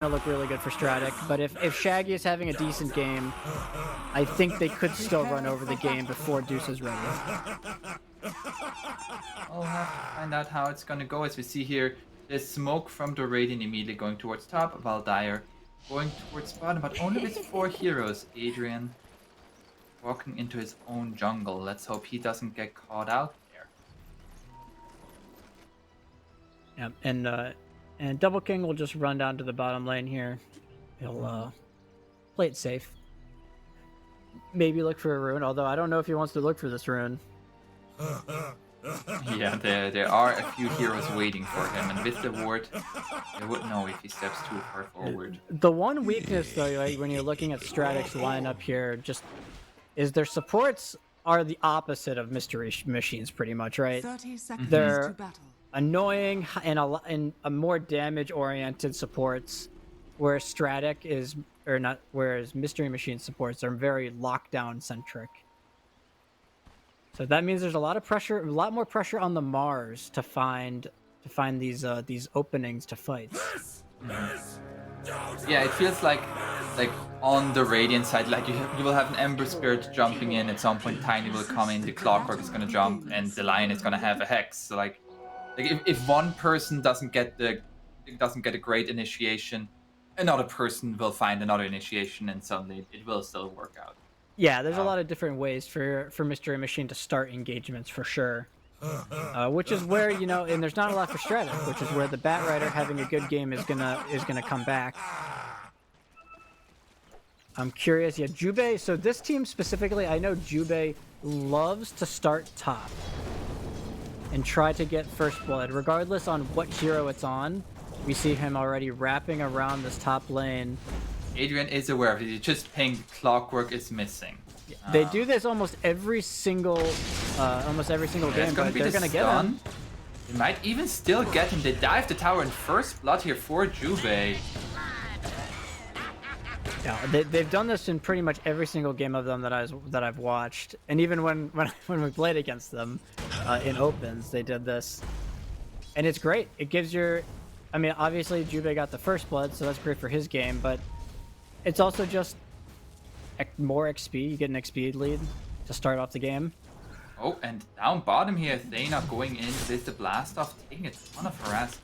to look really good for Stratyk, but if Shaggy is having a decent game, I think they could still run over the game before Deuce is ready. I'll have to find out how it's gonna go. As we see here, there's smoke from the Radiant immediately going towards top, while Dire going towards bottom, but only with 4 heroes. Adrian walking into his own jungle. Let's hope he doesn't get caught out there. Yeah, and Double King will just run down to the bottom lane here. He'll play it safe. Maybe look for a rune, although I don't know if he wants to look for this rune. Yeah, there are a few heroes waiting for him, and with the ward, they would know if he steps too far forward. The one weakness, though, like, when you're looking at Stratyk's lineup here, just is their supports are the opposite of Mystery Machines, pretty much, right? 30 seconds They're to battle. annoying and a more damage-oriented supports, whereas Stratyk is, or not, whereas Mystery Machine supports are very lockdown-centric. So that means there's a lot of pressure, a lot more pressure on the Mars to find these openings to fight. Yeah, it feels like on the Radiant side, like you will have an Ember Spirit jumping in at some point. Tiny will come in, the Clockwork is gonna jump, and the Lion is gonna have a Hex. So like if one person doesn't get a great initiation, another person will find another initiation, and suddenly it will still work out. Yeah, there's a lot of different ways for Mystery Machine to start engagements for sure. Which is where, you know, and there's not a lot for Stratyk, which is where the Batrider having a good game is gonna come back. I'm curious, yeah, Jubei, so this team specifically, I know Jubei loves to start top and try to get first blood, regardless on what hero it's on. We see him already wrapping around this top lane. Adrian is aware of it. He's just pinged Clockwork is missing. They do this almost every single game, but they're gonna get him. They might even still get him. They dive the tower in first blood here for Jubei. Yeah, they've done this in pretty much every single game of them that I've watched, and even when we played against them in opens, they did this, and it's great. It gives your, I mean, obviously Jubei got the first blood, so that's great for his game, but it's also just more XP. You get an XP lead to start off the game. Oh, and down bottom here, Athena going in with the blast off, taking a ton of harassment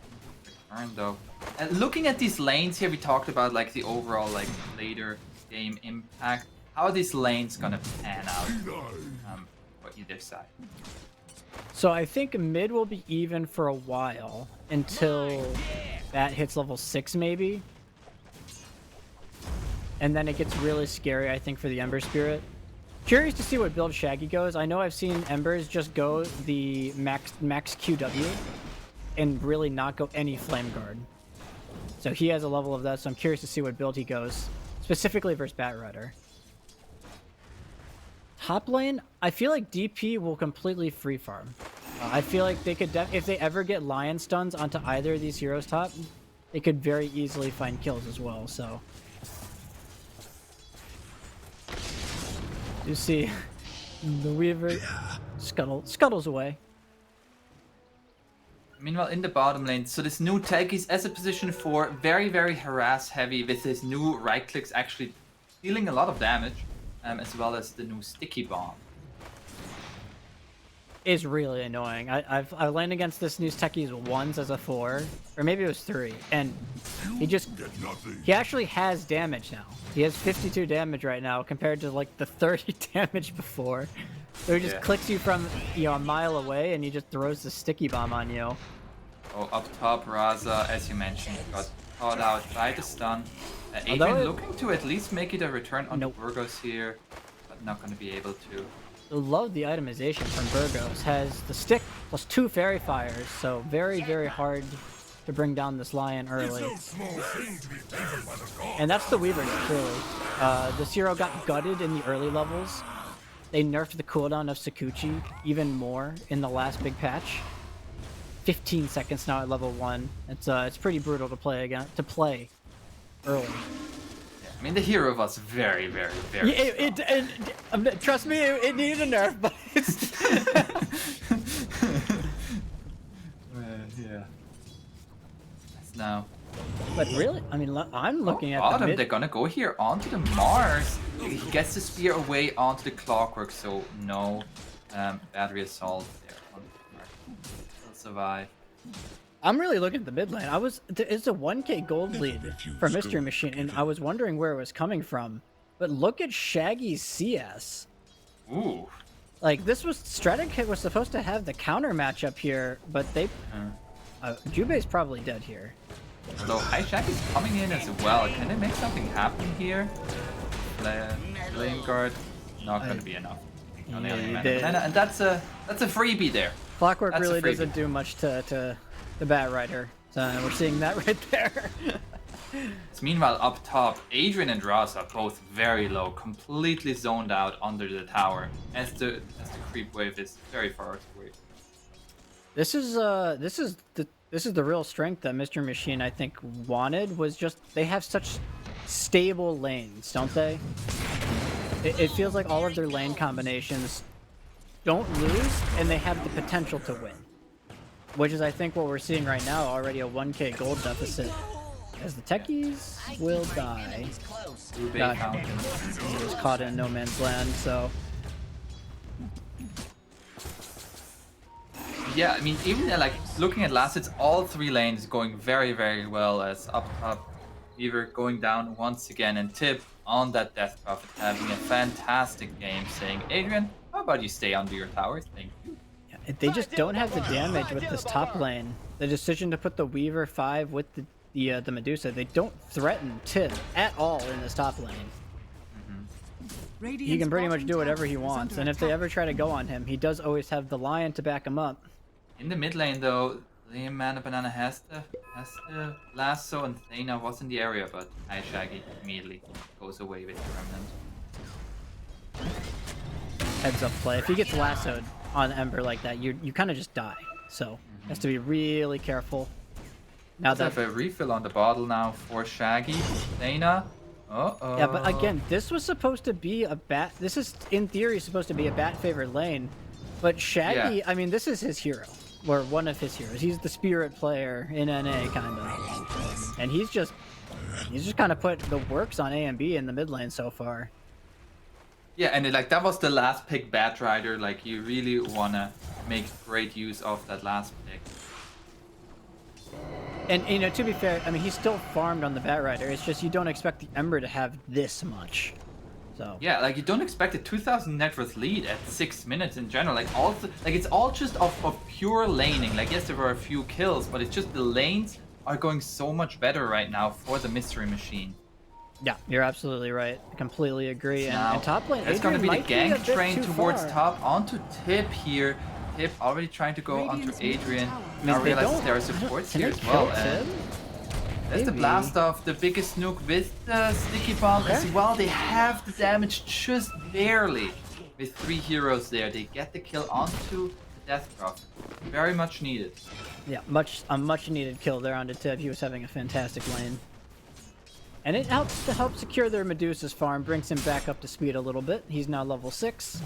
return though. And looking at these lanes here, we talked about like the overall like later game impact. How are these lanes gonna pan out for either side? So I think mid will be even for a while until that hits level 6 maybe. And then it gets really scary, I think, for the Ember Spirit. Curious to see what build Shaggy goes. I know I've seen Embers just go the max QW and really not go any Flame Guard. So he has a level of that, so I'm curious to see what build he goes, specifically versus Batrider. Top lane, I feel like DP will completely free farm. I feel like they could, if they ever get Lion stuns onto either of these heroes top, they could very easily find kills as well, so. You see the Weaver scuttles away. Meanwhile, in the bottom lane, so this new tag is as a position for very, very harass heavy with his new right clicks actually dealing a lot of damage, as well as the new sticky bomb. Is really annoying. I landed against this new techies once as a 4, or maybe it was 3, and he actually has damage now. He has 52 damage right now compared to like the 30 damage before. So he just clicks you from, you know, a mile away, and he just throws the sticky bomb on you. Oh, up top, Raza, as you mentioned, got caught out by the stun. Adrian looking to at least make it a return on Burgos here, but not going to be able to. I love the itemization from Burgos. Has the stick plus 2 fairy fires, so very, very hard to bring down this Lion early. And that's the Weaver, truly. This hero got gutted in the early levels. They nerfed the cooldown of Sakuchi even more in the last big patch. 15 seconds now at level 1. It's pretty brutal to play early. I mean, the hero was very, very, very trust me, it needed a nerf, but it's... yeah. Now, But really, I mean, I'm looking at the Bottom, mid. they're gonna go here onto the Mars. He gets the spear away onto the Clockwork, so no battery assault there on the Mars. He'll survive. I'm really looking at the mid lane. It's a 1k gold lead for Mystery Machine, and I was wondering where it was coming from. But look at Shaggy's CS. Ooh. Like, this was Stratyk was supposed to have the counter matchup here, but they Jubei's probably dead here. Although Hijack is coming in as well. Can they make something happen here? Flame guard, not going to be enough. No, and that's a freebie there. Clockwork That's really doesn't do much to the Bat Rider. So we're seeing that right there. Meanwhile, up top, Adrian and Ross are both very low, completely zoned out under the tower, as the creep wave is very far away. This is the real strength that Mr. Machine, I think, wanted, was just they have such stable lanes, don't they? It feels like all of their lane combinations don't lose, and they have the potential to win. Which is, I think, what we're seeing right now, already a 1k gold deficit. As the techies will die. He was caught in no man's land, so... Yeah, I mean, even like looking at last hits, all three lanes going very, very well. As up top, Weaver going down once again, and Tip on that Death Prophet having a fantastic game, saying, Adrian, how about you stay under your towers? Thank you. Yeah, they just don't have the damage with this top lane. The decision to put the Weaver 5 with the Medusa, they don't threaten Tip at all in this top lane. He can pretty much do whatever he wants, and if they ever try to go on him, he does always have the Lion to back him up. In the mid lane, though, Liam Mana Banana has the lasso, and Thana was in the area, but Shaggy immediately goes away with the remnant. Heads up play. If he gets lassoed on Ember like that, you kind of just die. So has to be really careful. Now Let's have a refill on the bottle now for Shaggy. Thana. Uh-oh. Yeah, but again, this was supposed to be a bat. This is in theory supposed to be a bat favored lane, but Shaggy. Yeah. I mean, this is his hero, or one of his heroes. He's the spirit player in NA, kind of, and he's just kind of put the works on A and B in the mid lane so far. Yeah, and like that was the last pick, Bat Rider. Like you really wanna make great use of that last pick. And you know, to be fair, I mean, he's still farmed on the Bat Rider. It's just you don't expect the Ember to have this much. So yeah, like you don't expect a 2,000 net worth lead at 6 minutes in general. Like also, like it's all just of pure laning. Like yes, there were a few kills, but it's just the lanes are going so much better right now for the Mystery Machine. yeah, you're absolutely right. I completely agree. And top lane, it's going to be the Adrian gank train towards far. top onto Tip here. Tip already trying to go onto Adrian. Now realizes there are supports here as well. And there's the blast off, the biggest nuke with the sticky bomb as well. They have the damage just barely with 3 heroes there. They get the kill onto the Death Prophet. Very much needed. Yeah, a much needed kill there onto Tip. He was having a fantastic lane. And it helps to help secure their Medusa's farm, brings him back up to speed a little bit. He's now level 6.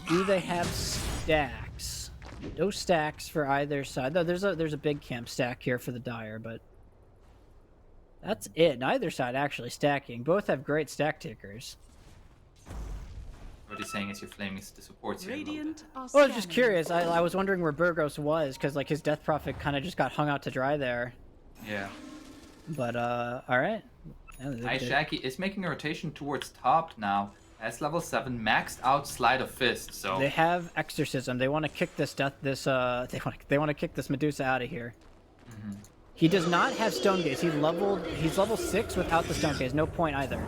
Do they have stacks? No stacks for either side. Though there's a big camp stack here for the Dire, but that's it. Neither side actually stacking. Both have great stack takers. What he's saying is you're flaming the supports here. Well, I was just curious. I was wondering where Burgos was, because like his Death Prophet kind of just got hung out to dry there. Yeah. But all right. Yeah, Shaggy is making a rotation towards top now. As level 7, maxed out Slide of Fist. So they have Exorcism. They want to kick they want to kick this Medusa out of here. He does not have Stone Gaze. He's level 6 without the Stone Gaze. No point either.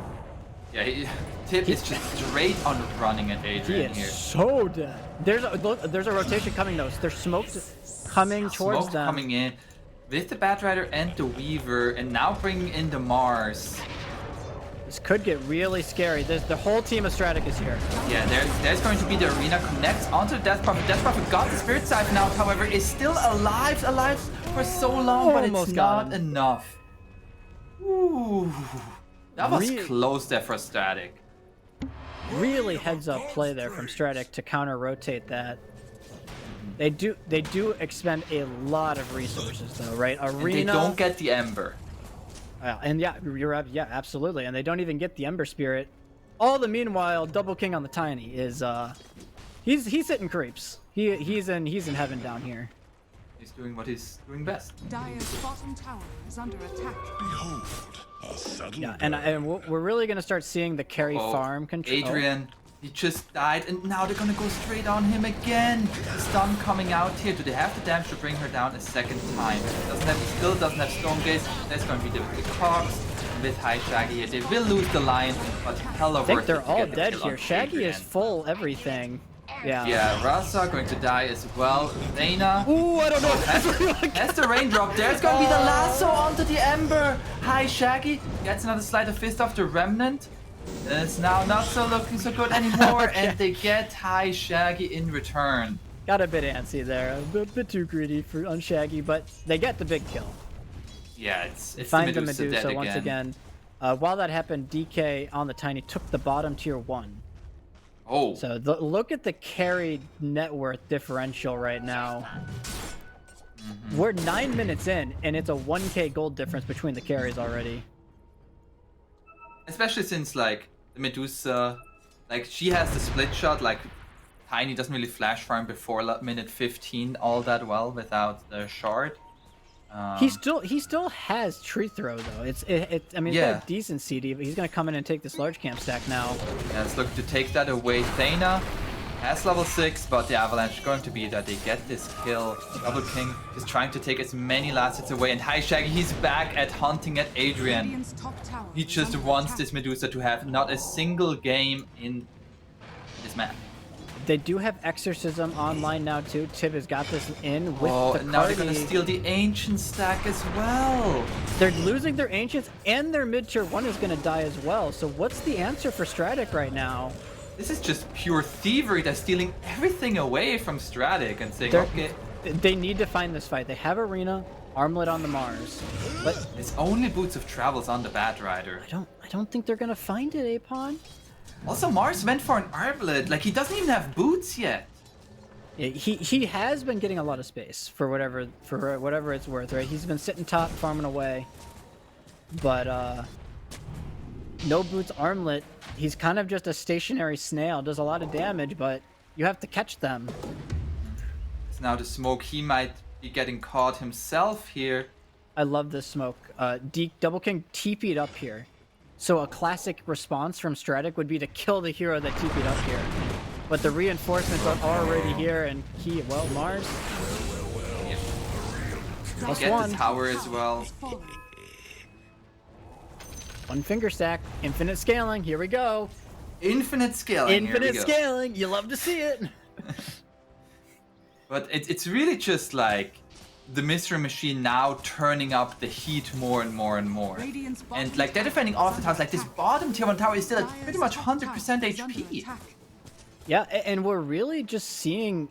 Yeah, Tip is just straight on running at Adrian here. So dead. There's a rotation coming though. There's smoke coming towards them. Coming in with the Bat Rider and the Weaver, and now bringing in the Mars. This could get really scary. The whole team of Stratyk is here. Yeah, there's going to be the arena connects onto the Death Prophet. Death Prophet got the Spirit Siphon out, however, is still alive for so long, but it's not enough. Ooh, that was close there for Stratyk. Really heads up play there from Stratyk to counter rotate that. They do expend a lot of resources though, right? Arena. And they don't get the Ember. And yeah, yeah, absolutely. And they don't even get the Ember Spirit. All the meanwhile, Double King on the Tiny is he's hitting creeps. He's in heaven down here. He's doing what he's doing best. Dire's bottom tower is under attack. Behold, a subtle Yeah, and we're really gonna start seeing the carry farm control. Adrian, he just died, and now they're gonna go straight on him again. The stun coming out here. Do they have the damage to bring her down a second time? Still doesn't have Stone Gaze. That's gonna be the Cogs with High Shaggy here. They will lose the Lion, but hella worth it. I think they're to all get the dead kill here. on Shaggy Adrian. is full everything. Yeah. Yeah, Rasa going to die as well. Zayna. Ooh, I don't know. Has the raindrop. There's going to be the lasso onto the Ember. High Shaggy gets another Sleight of Fist off the Remnant. It's now not so looking so good anymore, and they get High Shaggy in return. Got a bit antsy there, a bit too greedy on Shaggy, but they get the big kill. Yeah, it's Find the Medusa, dead once again. While that happened, DK on the Tiny took the bottom tier 1. Oh, So look at the carry net worth differential right now. We're 9 minutes in, and it's a 1k gold difference between the carries already. especially since like the Medusa, like she has the split shot. Like Tiny doesn't really flash farm before minute 15 all that well without the shard. He still has tree throw though. I mean, he's got a decent CD, but he's gonna come in and take this large camp stack now. Yeah, it's looking to take that away. Thana has level 6, but the Avalanche is going to be that they get this kill. Double King is trying to take as many last hits away, and High Shaggy, he's back at hunting at Adrian. Radiant's top tower He is just under wants attack. this Medusa to have not a single game in this map. They do have Exorcism online now too. Tib has got this in with Oh, the and now they're gonna Cardi. steal the Ancient stack as well. They're losing their Ancients, and their mid-tier 1 is gonna die as well. So what's the answer for Stratyk right now? This is just pure thievery. They're stealing everything away from Stratyk and saying, They're- okay, They need to find this fight. They have Arena, Armlet on the Mars, but it's only Boots of Travels on the Bat Rider. I don't think they're gonna find it, Apon. Also, Mars went for an Armlet. Like, he doesn't even have boots yet. Yeah, he has been getting a lot of space for whatever it's worth, right? He's been sitting top farming away, but no boots Armlet. He's kind of just a stationary snail. Does a lot of damage, but you have to catch them. It's now the smoke. He might be getting caught himself here. I love this smoke. Double King TP'd up here. So a classic response from Stratyk would be to kill the hero that TP'd up here. But the reinforcements are already here, and well, Mars. Yep. Plus Get one. the tower as well. Fallen. One finger stack. Infinite scaling. Here we go. Infinite scaling. Here we Infinite go. scaling. You love to see it. But it's really just like the Mystery Machine now turning up the heat more and more and more. Radiant's bottom And like they're defending tower off the towers. Like this bottom tier 1 tower is still at Dire's pretty much top 100% tower is under HP. attack. Yeah, and we're really just seeing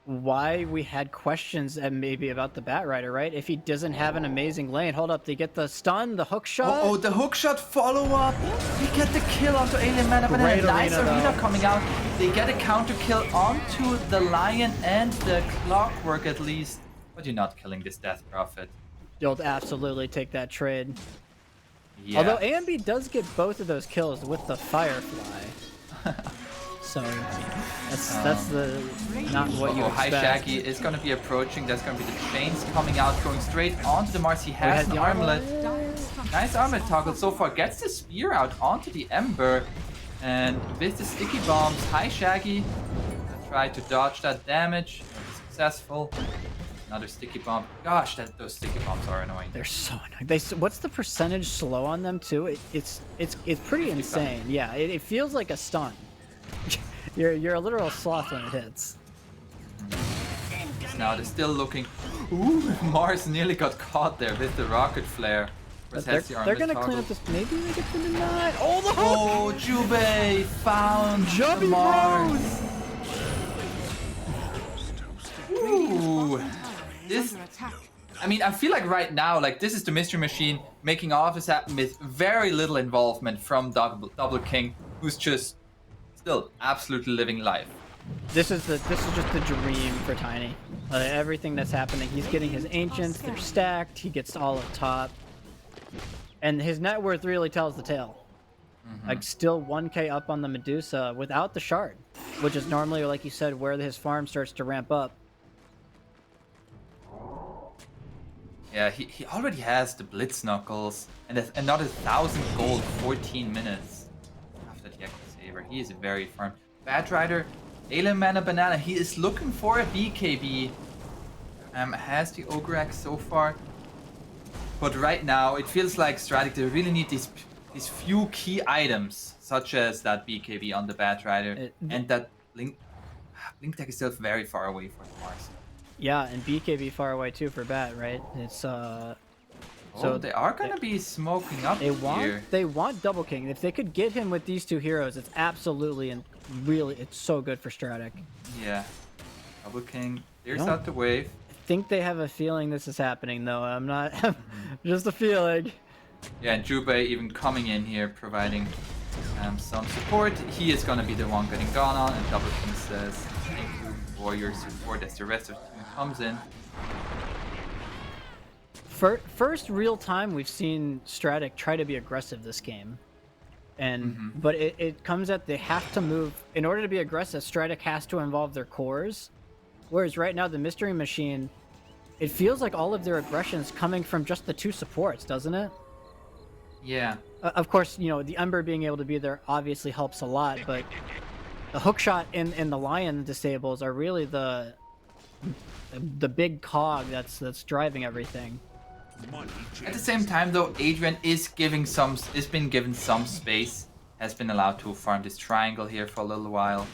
why we had questions maybe about the Bat Rider, right? If he doesn't have an amazing lane. Hold up, they get the stun, the hook shot. Oh, the hookshot follow-up. They get the kill onto Alien Man, but then a Great nice arena, arena though. coming out. They get a counter kill onto the Lion and the Clockwork at least. But you're not killing this Death Prophet. You'll absolutely take that trade. Yeah. Although AMB does get both of those kills with the Firefly. So that's the not what you High expect. Shaggy is going to be approaching. There's going to be the chains coming out, going straight onto the Mars. He has has an the armlet. Dire's top Nice armlet toggle so far. Gets the spear out onto the Ember. And with the sticky bombs, High Shaggy try to dodge that damage. Successful. Another sticky bomb. Gosh, those sticky bombs are annoying. They're so annoying. What's the percentage slow on them too? It's pretty insane. Yeah, it feels like a stun. You're a literal sloth when it hits. Now they're still looking. Ooh, Mars nearly got caught there with the rocket flare. But Whereas they're the gonna armlet clean toggle. up this. Maybe they get the deny. Oh, the hook! Oh, Jubei found Jumpy the Mars. Ooh, tower this. is under attack. I mean, I feel like right now, like this is the Mystery Machine making all of this happen with very little involvement from Double King, who's just still absolutely living life. This is just the dream for Tiny. Everything that's happening, he's getting his ancients, they're stacked, he gets all up top. And his net worth really tells the tale. Like, still 1k up on the Medusa without the shard, which is normally, like you said, where his farm starts to ramp up. Yeah, he already has the Blitz Knuckles and another 1,000 gold, 14 minutes after the Echo Saber. He is very firm. Bad Rider, Alien Mana Banana, he is looking for a BKB. Has the Ogre Axe so far. But right now, it feels like Stratyk, they really need these few key items, such as that BKB on the Bad Rider, and that Blink Tech is still very far away for the Mars. Yeah, and BKB far away too for Bat, right? It's so they are gonna be smoking up here. They want Double King. If they could get him with these two heroes, it's absolutely and really it's so good for Stratyk. Yeah, Double King clears out the wave. I think they have a feeling this is happening, though. I'm not just a feeling. Yeah, and Jubei even coming in here, providing some support. He is gonna be the one getting gone on, and Double King says, "Thank you for your support," as the rest of the team comes in. First real time we've seen Stratyk try to be aggressive this game. And but it comes at they have to move in order to be aggressive. Stratyk has to involve their cores, whereas right now the Mystery Machine, it feels like all of their aggression's coming from just the two supports, doesn't it? Yeah. Of course, you know, the Ember being able to be there obviously helps a lot, but the hookshot and the Lion disables are really the big cog that's driving everything. At the same time, though, Adrian is been given some space, has been allowed to farm this triangle here for a little while.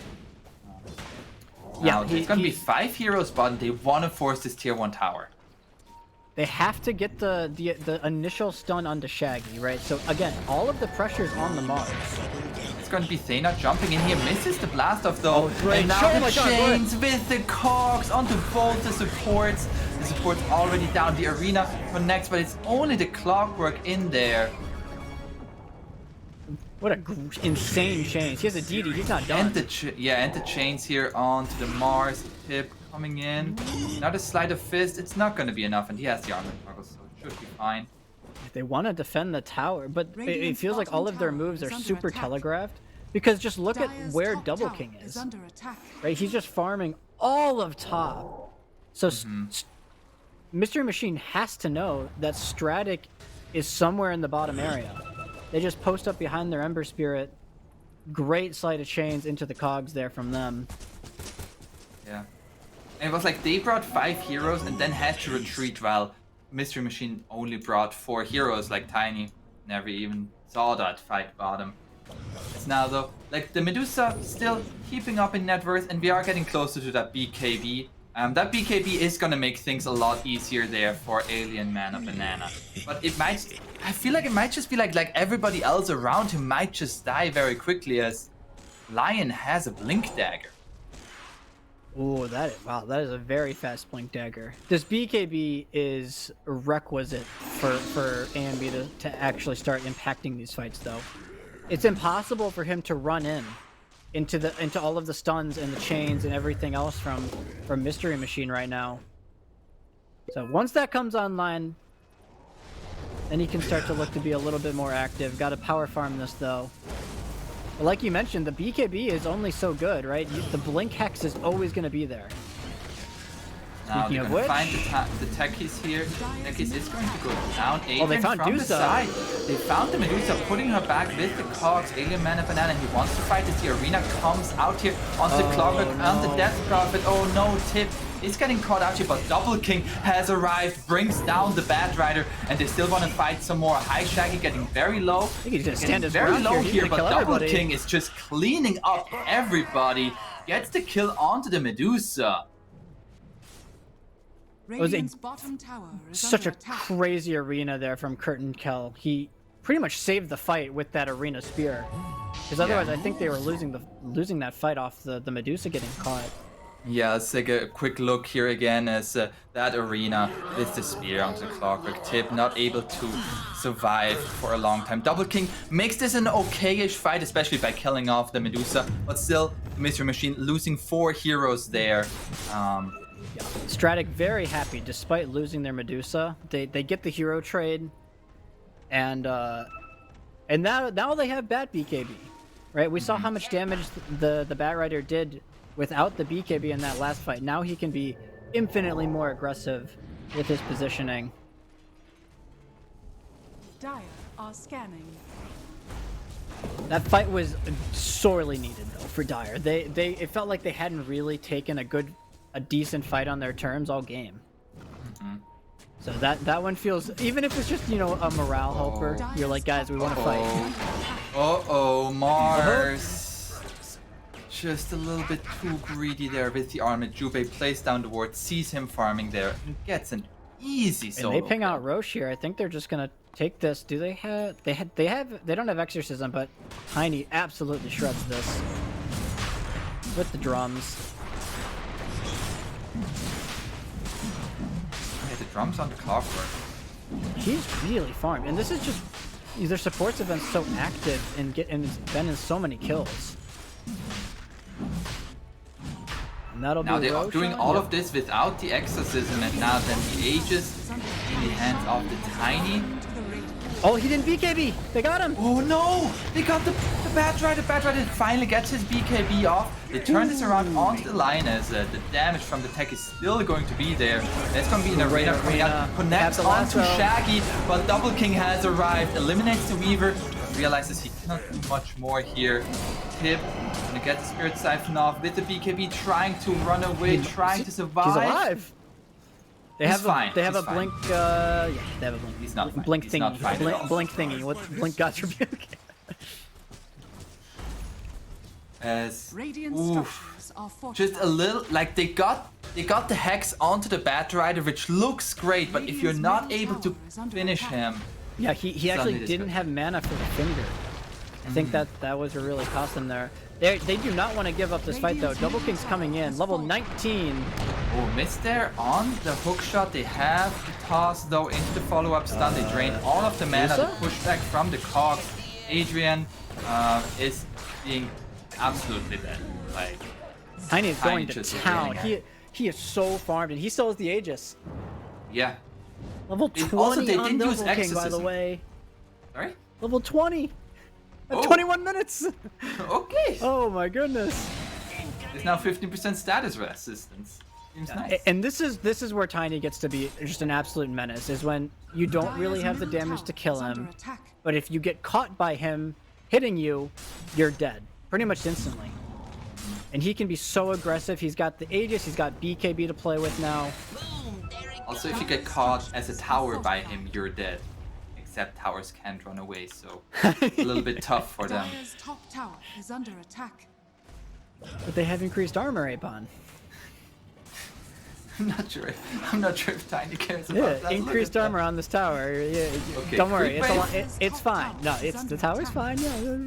Now, there's gonna be 5 heroes, but they want to force this tier 1 tower. They have to get the initial stun onto Shaggy, right? So again, all of the pressure's on the Mars. It's going to be Thena jumping in here, misses the blast off though. Oh, great. And now Oh the my God, chains with the cogs onto both the supports. The support's already down. The arena connects, but it's only the clockwork in there. What a insane chains. He has a DD, he's not done. And the chains here onto the Mars. Pip coming in. Another slide of fist. It's not going to be enough, and he has the armor toggle, so it should be fine. They want to defend the tower, but it feels like all of their moves are super telegraphed. Because just look at where Double King is. Right, he's just farming all of top. So Mystery Machine has to know that Stratyk is somewhere in the bottom area. They just post up behind their Ember Spirit. Great sleight of chains into the cogs there from them. Yeah. And it was like they brought 5 heroes and then had to retreat while Mystery Machine only brought 4 heroes, like Tiny never even saw that fight bottom. It's now though, like the Medusa still keeping up in net worth, and we are getting closer to that BKB. That BKB is gonna make things a lot easier there for Alien Mana Banana. But it might, I feel like it might just be like everybody else around him might just die very quickly, as Lion has a Blink Dagger. Oh, that is a very fast blink dagger. This BKB is requisite for AMB to actually start impacting these fights, though. It's impossible for him to run into all of the stuns and the chains and everything else from Mystery Machine right now. So once that comes online, then he can start to look to be a little bit more active. Got to power farm this though. But like you mentioned, the BKB is only so good, right? The Blink Hex is always going to be there. Now Speaking they're of gonna which, find the Techies here. Techies is going to go down. Adrian they found from Medusa. the side. They found the Medusa, putting her back with the cogs. Alien Mana Banana, he wants to fight as the arena comes out here onto the Clockwork and the Death Prophet. Oh no, Tip is getting caught out here, but Double King has arrived, brings down the Bad Rider, and they still want to fight some more. High Shaggy getting very low. I think he's gonna stand his very ground low here. here, but Kill Double everybody. King is just cleaning up everybody. Gets the kill onto the Medusa. Radiant's bottom tower is Such a under attack. crazy arena there from Curtin Kell. He pretty much saved the fight with that arena spear. Because otherwise, I think they were losing that fight off the Medusa getting caught. Yeah, let's take a quick look here again as that arena with the spear onto the clockwork tip, not able to survive for a long time. Double King makes this an okay-ish fight, especially by killing off the Medusa, but still, the Mystery Machine losing 4 heroes there. Stratyk very happy despite losing their Medusa. They get the hero trade, and now they have Bat BKB, right? We saw how much damage the Bat Rider did without the BKB in that last fight. Now he can be infinitely more aggressive with his positioning. Dire are scanning. That fight was sorely needed though for Dire. It felt like they hadn't really taken a decent fight on their terms all game. So that one feels, even if it's just, you know, a morale helper, you're like, guys, we want to fight. Uh-oh, Mars. Just a little bit too greedy there with the armor. Jubei plays down the ward, sees him farming there, and gets an easy solo. And they ping out Roche here. I think they're just gonna take this. Do they have? They don't have exorcism, but Tiny absolutely shreds this with the drums. Yeah, the drums on the clockwork. He's really farmed, and this is just their supports have been so active and been in so many kills. And that'll Now be they're doing Roshan. all Yep. of this without the exorcism, and now then the Aegis in the hands of the Tiny. Oh, he didn't BKB. They got him. Oh no! They got the Bat Rider. Bat Rider finally gets his BKB off. They turn this around onto the line as the damage from the tech is still going to be there. There's going to be an arena coming out. Connects onto Shaggy, but Double King has arrived. Eliminates the Weaver. Realizes he cannot do much more here. Tip gonna get the Spirit Siphon off with the BKB, trying to run away, trying to survive. He's alive. They He's have fine. They have He's a fine. blink. Yeah, they have a blink. He's not fine. Blink He's thingy. not fine at all. Blink thingy. What blink attribute? As Radiant oof. structures are fortified. Just a little, like they got the hex onto the Bat Rider, which looks great, but if you're not able to finish him, Yeah, he actually Suddenly didn't have mana for the finger. I think that was what really cost them there. They do not want to give up this fight though. Double King's coming in, level 19. oh, missed there on the hook shot. They have the toss though into the follow-up stun. They drain all of the mana, the pushback from the cogs. Adrian is being absolutely dead. Like Tiny is going to just town. running He is so farmed, and he still has the Aegis. yeah. Level And 20 also they on didn't use Double King, by the exorcism. way. Sorry. Level 20. At Oh. 21 minutes. Okay. Oh my goodness. There's now 15% status resistance. Seems nice. And this is where Tiny gets to be just an absolute menace, is when you don't really have the damage to kill him, but if you get caught by him hitting you, you're dead pretty much instantly. And he can be so aggressive. He's got the Aegis, he's got BKB to play with now. Also, if you get caught as a tower by him, you're dead. Except towers can't run away, so it's a little bit tough for them. Dire's top tower is under attack. But they have increased armor, Apon. I'm not sure if Tiny cares about Yeah, that. increased armor on this tower. Yeah, Okay, don't worry, quick it's fine. No, the tower's fine. Yeah,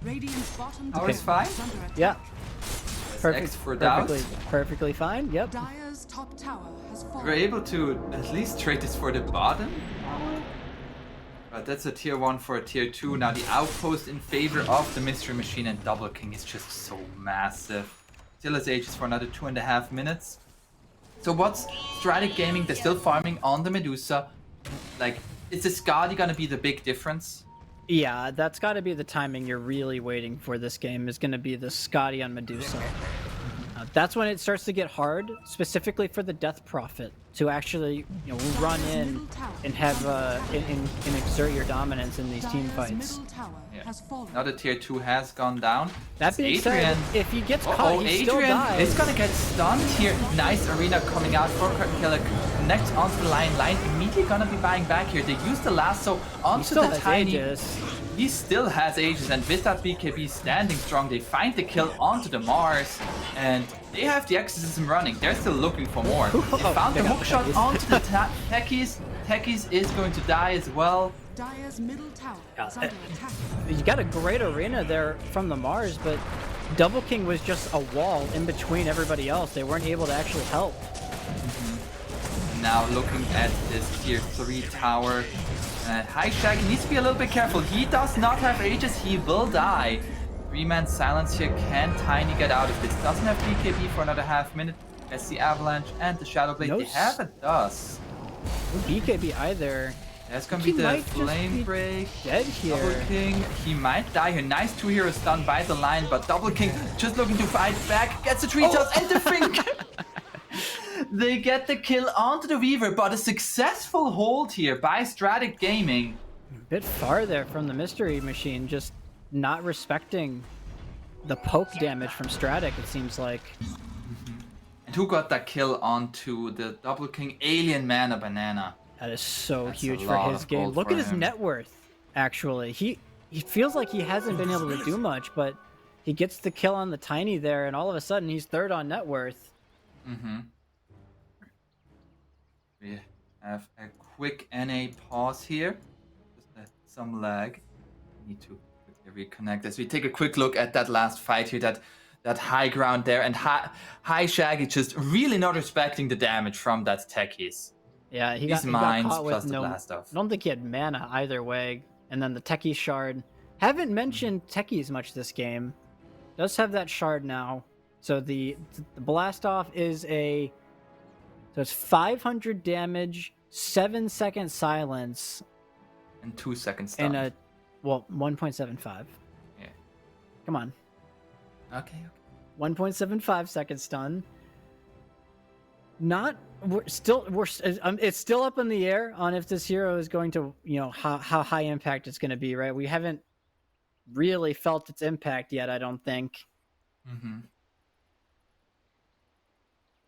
Radiant's bottom Tower's tower fine? is under attack. yeah, X for doubt. perfectly fine. Yep. Dire's top tower has fallen. We're able to at least trade this for the bottom. But that's a tier 1 for a tier 2. Now the outpost in favor of the Mystery Machine and Double King is just so massive. Still has Aegis for another 2.5 minutes. So what's Stratyk Gaming? They're still farming on the Medusa. Like, is the Skadi gonna be the big difference? Yeah, that's got to be the timing you're really waiting for. This game is going to be the Scotty on Medusa. That's when it starts to get hard, specifically for the Death Prophet, to actually, you know, run in and have and exert your dominance in these team Dire's fights. middle tower Yeah. has fallen. Now the tier 2 has gone down. That being Adrian. said, if he gets caught, Oh, he still Adrian dies. is gonna get stunned here. Nice arena coming out for Killer. Connects onto the line. Line immediately gonna be buying back here. They use the lasso He onto still the has Tiny. Aegis. He still has Aegis, and with that BKB standing strong, they find the kill onto the Mars, and they have the Exorcism running. They're still looking for more. They found the they got hookshot Techies. onto the Techies. Techies is going to die as well. Dire's middle tower is Yeah, under attack. You got a great arena there from the Mars, but Double King was just a wall in between everybody else. They weren't able to actually help. Now looking at this tier 3 tower. High Shaggy needs to be a little bit careful. He does not have Aegis. He will die. 3-man silence here. Can Tiny get out of this? Doesn't have BKB for another half minute. As the Avalanche and the Shadow Blade. They have a dust. No BKB either. That's gonna be the Flame Break. Dead here. Double King, he might die here. Nice 2 heroes done by the line, but Double King just looking to fight back. Gets the tree toss and the Fink. They get the kill onto the Weaver, but a successful hold here by Stratyk Gaming. A bit far there from the Mystery Machine, just not respecting the poke damage from Stratyk, it seems like. And who got that kill onto the Double King? Alien Mana Banana. That is so That's huge a for lot his of game. gold Look for at his him. net worth, actually. He feels like he hasn't been able to do much, but he gets the kill on the Tiny there, and all of a sudden he's third on net worth. We have a quick NA pause here. Just some lag. Need to quickly reconnect as we take a quick look at that last fight here. That high ground there, and High Shaggy just really not respecting the damage from that Techies. Yeah, he These got mines caught plus with the no. blast off. I don't think he had mana either way. And then the Techie shard. Haven't mentioned Techies much this game. Does have that shard now. So the blast off is a. So it's 500 damage, 7-second silence, And 2 seconds stun. and a 1.75. Yeah. Come on. Okay. 1.75 second stun. It's still up in the air on if this hero is going to, how high impact it's going to be, right? We haven't really felt its impact yet, I don't think.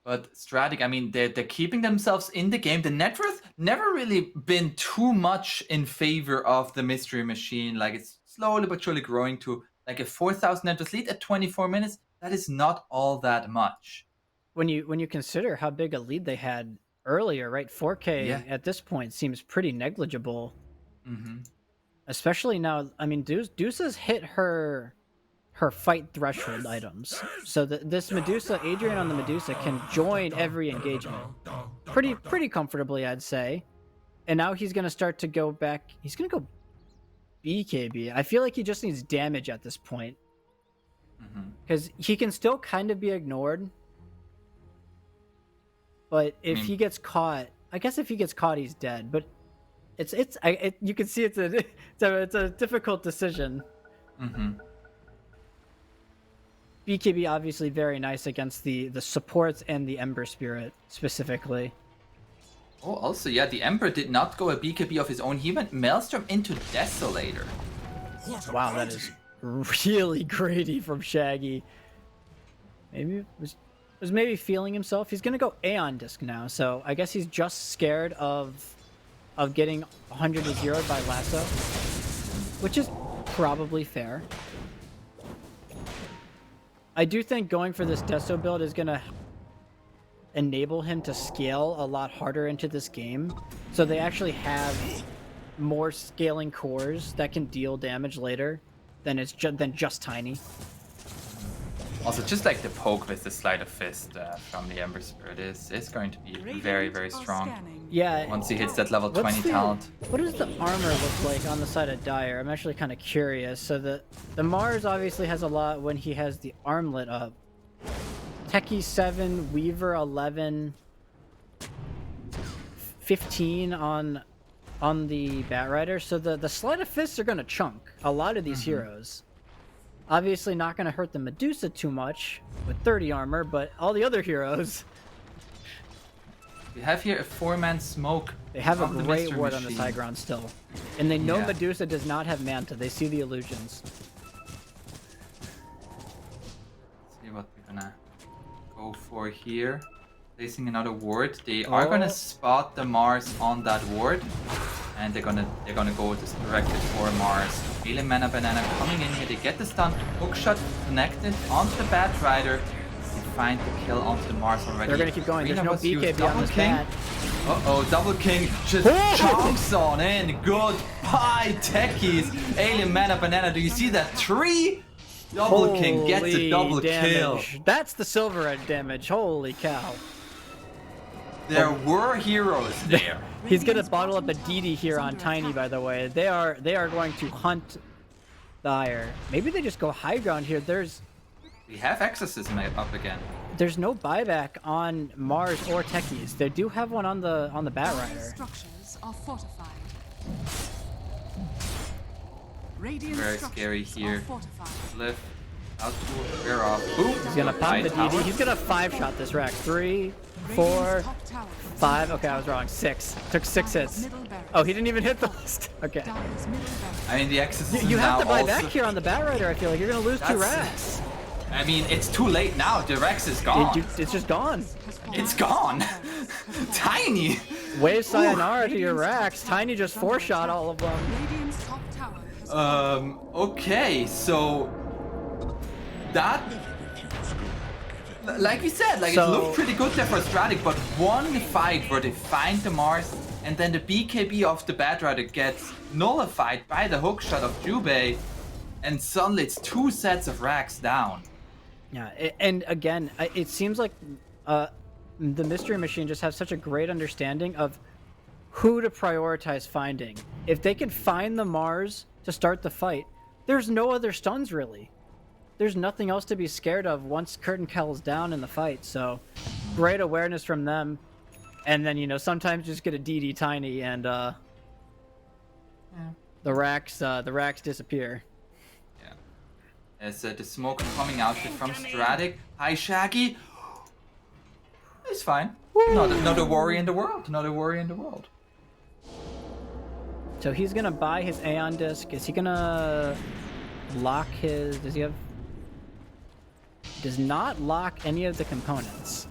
But Stratyk, I mean, they're keeping themselves in the game. The net worth never really been too much in favor of the Mystery Machine. Like, it's slowly but surely growing to like a 4,000 net worth lead at 24 minutes. That is not all that much. When you consider how big a lead they had earlier, right? 4K at this point seems pretty negligible. Especially now, I mean, Deuce has hit her fight threshold items. So this Medusa, Adrian on the Medusa, can join every engagement. Pretty comfortably, I'd say. And now he's going to start to go back. He's going to go BKB. I feel like he just needs damage at this point. Because he can still kind of be ignored. But if he gets caught, I guess if he gets caught, he's dead. But you can see it's a difficult decision. BKB obviously very nice against the supports and the Ember Spirit specifically. Oh, also, yeah, the Emperor did not go a BKB of his own. He went Maelstrom into Desolator. Wow, that is really greedy from Shaggy. Maybe was maybe feeling himself. He's gonna go Aeon Disc now, so I guess he's just scared of getting 100 to 0 by Lasso, which is probably fair. I do think going for this Deso build is gonna enable him to scale a lot harder into this game, so they actually have more scaling cores that can deal damage later than just Tiny. Also, just like the poke with the Sleight of Fist from the Ember Spirit is going to be very, very strong. Yeah. Once he hits that level 20 talent. What does the armor look like on the side of Dire? I'm actually kind of curious. So the Mars obviously has a lot when he has the armlet up. Techie 7, Weaver 11, 15 on the Batrider. So the Sleight of Fists are going to chunk a lot of these heroes. Obviously not going to hurt the Medusa too much with 30 armor, but all the other heroes. We have here a 4-man smoke. They have a from the great Mystery ward on this Machine. high ground still. And they know Yeah. Medusa does not have Manta. They see the illusions. Let's see what we're gonna go for here. Placing another ward. They are gonna spot the Mars on that ward. And they're gonna go this directly for Mars. Alien Mana Banana coming in here. They get the stun. Hookshot connected onto the Batrider. They find the kill onto the Mars already. They're gonna keep going. There's Arena no was used. BKB on Double this King. bat. Uh-oh, Double King just chomps on in. Goodbye, Techies. Alien Mana Banana, do you see that tree? Double king gets a Holy double damage. kill. That's the silver red damage. Holy cow. There were heroes there. He's gonna bottle up a DD here on Tiny, by the way. They are going to hunt Dire. Maybe they just go high ground here. We have exorcism up again. There's no buyback on Mars or Techies. They do have one on the Bat Dire's Rider. structures are fortified. Radiant Very structures scary are here. fortified. Lift. Out to wear off. Boom. He's gonna pop the DD. He's gonna 5-shot this rack. 3, 4, Radiant's top tower is 5. Okay, I was wrong. 6. Took 6 hits. middle barracks. Oh, he didn't even hit the list. Okay. Dire's middle barracks. I mean, the exorcism You have now to buy also... back here on the Bat Rider. I feel like you're gonna lose 2 That's- racks. I mean, it's too late now. The Rex is gone. It's just gone. Has fallen. It's gone. Tiny. Wave sayonara to your racks. Tiny just 4-shot all of them. Radiant's top tower has Okay, so that, like we said, like it So- looked pretty good there for Stratyk, but one fight where they find the Mars and then the BKB of the Bat Rider gets nullified by the hookshot of Jubei, and suddenly it's 2 sets of racks down. Yeah, and again, it seems like the Mystery Machine just has such a great understanding of who to prioritize finding. If they can find the Mars to start the fight, there's no other stuns really. There's nothing else to be scared of once Curtain Kell's down in the fight. So, great awareness from them. And then, you know, sometimes just get a DD Tiny and the racks disappear. As the smoke coming out here from Stratyk. Hi, Shaggy. It's fine. Not a worry in the world. Not a worry in the world. So he's gonna buy his Aeon Disc. Is he gonna lock his... Does he have... Does not lock any of the components.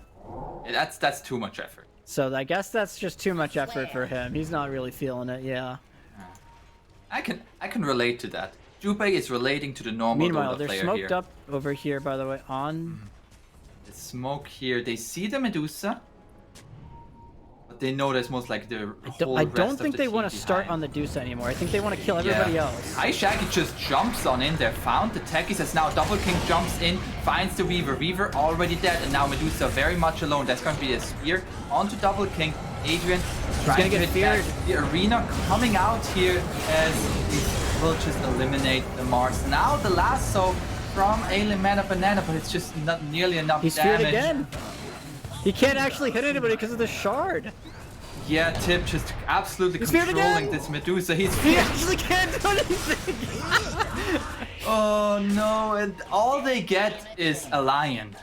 That's too much effort. So I guess that's just too much effort for him. He's not really feeling it, yeah. I can relate to that. Jubei is relating to the normal Meanwhile, Dota they're player smoked here. up over here, by the way, on... The smoke here, they see the Medusa, but they know there's most like the whole I rest don't of think the they want to team start behind. on the Deuce anymore. I think they want to kill everybody Yeah. else. Hi Shaggy just jumps on in there, found the techies as now Double King jumps in, finds the Weaver. Weaver already dead, and now Medusa very much alone. That's going to be a spear onto Double King. Adrian trying gonna to get hit back. feared. The arena coming out here as he will just eliminate the Mars. Now the lasso from Alien Mana Banana, but it's just not nearly enough He's damage. feared again. He can't actually hit anybody because of the shard. Yeah, Tip just absolutely He's feared controlling again. this Medusa. He's He feared. actually can't do anything. Oh no, and all they get is a lion.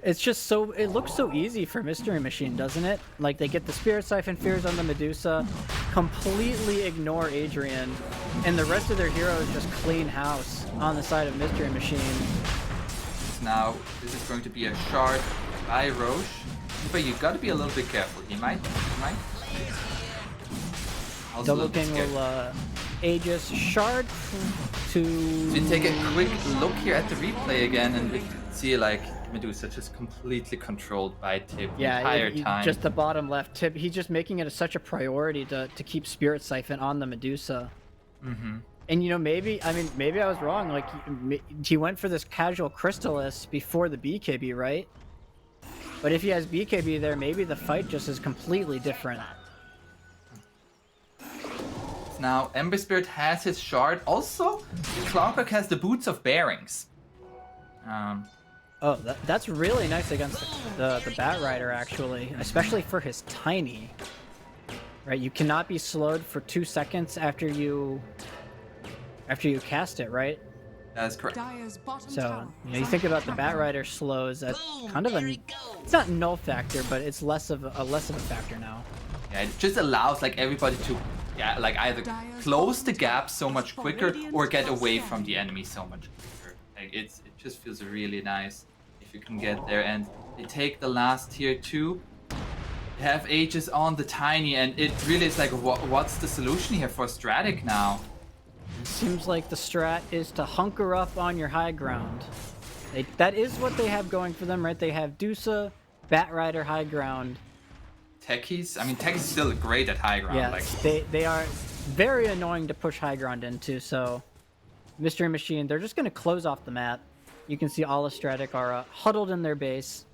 It's just so, it looks so easy for Mystery Machine, doesn't it? Like, they get the Spirit Siphon Fears on the Medusa, completely ignore Adrian, and the rest of their heroes just clean house on the side of Mystery Machine. Now, this is going to be a shard by Roche. But you gotta be a little bit careful. He might. Also a Double little bit King scared. will Aegis shard to... We take a quick look here at the replay again, and we can see like Medusa just completely controlled by Tip the entire time. Just the bottom left tip. He's just making it such a priority to keep Spirit Siphon on the Medusa. Mm-hmm. And you know, maybe I was wrong. Like he went for this casual Crystallis before the BKB, right? But if he has BKB there, maybe the fight just is completely different. Now, Ember Spirit has his shard. Also, Clockwork has the Boots of Bearings. Oh, that's really nice against the Bat Rider, actually, especially for his Tiny. Right, you cannot be slowed for 2 seconds after you cast it, right? That is correct. Dire's bottom So, tower you know, is you think under about the attack. Bat Rider slows, that's kind of it's not null factor, but it's less of a factor now. Yeah, it just allows like everybody to, like either close the gap so much quicker or get away from the enemy so much quicker. Like it just feels really nice if you can get there. And they take the last tier 2, have Aegis on the Tiny, and it really is like, what's the solution here for Stratyk now? Seems like the strat is to hunker up on your high ground. That is what they have going for them, right? They have Dusa, Bat Rider, high ground. Techies? I mean, Techies is still great at high ground. Yeah, Like, they are very annoying to push high ground into, so Mystery Machine, they're just going to close off the map. You can see all of Stratyk are huddled in their base,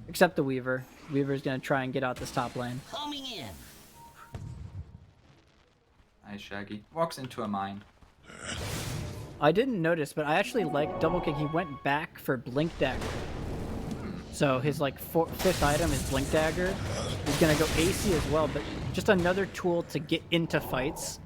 except the Weaver. Weaver's going to try and get out this top lane. Homing in. Nice, Shaggy. Walks into a mine. I didn't notice, but I actually like Double Kick. He went back for Blink Dagger. So his like fifth item is Blink Dagger. He's going to go AC as well, but just another tool to get into fights.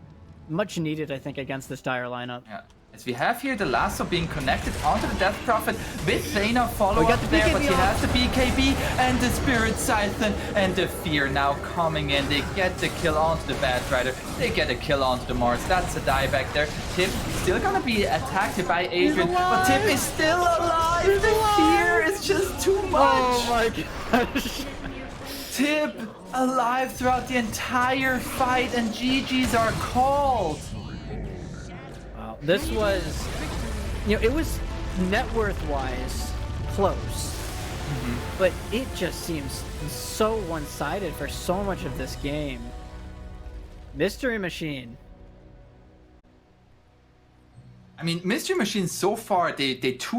Much needed, I think, against this dire lineup. Yeah. As we have here the lasso being connected onto the Death Prophet with Thana follow got up the there, BKB but he off. has the BKB and the Spirit Siphon and the Fear now coming in. They get the kill onto the Bat Rider. They get a kill onto the Mars. That's a dieback there. Tip still gonna be attacked by Adrian, but Tip is still alive. The Fear is just too much. Oh my gosh. Tip alive throughout the entire fight, and GGs are called. Wow. This was, you know, it was net worth wise close, but it just seems so one-sided for so much of this game. Mystery Machine. I mean, Mystery Machine so far, they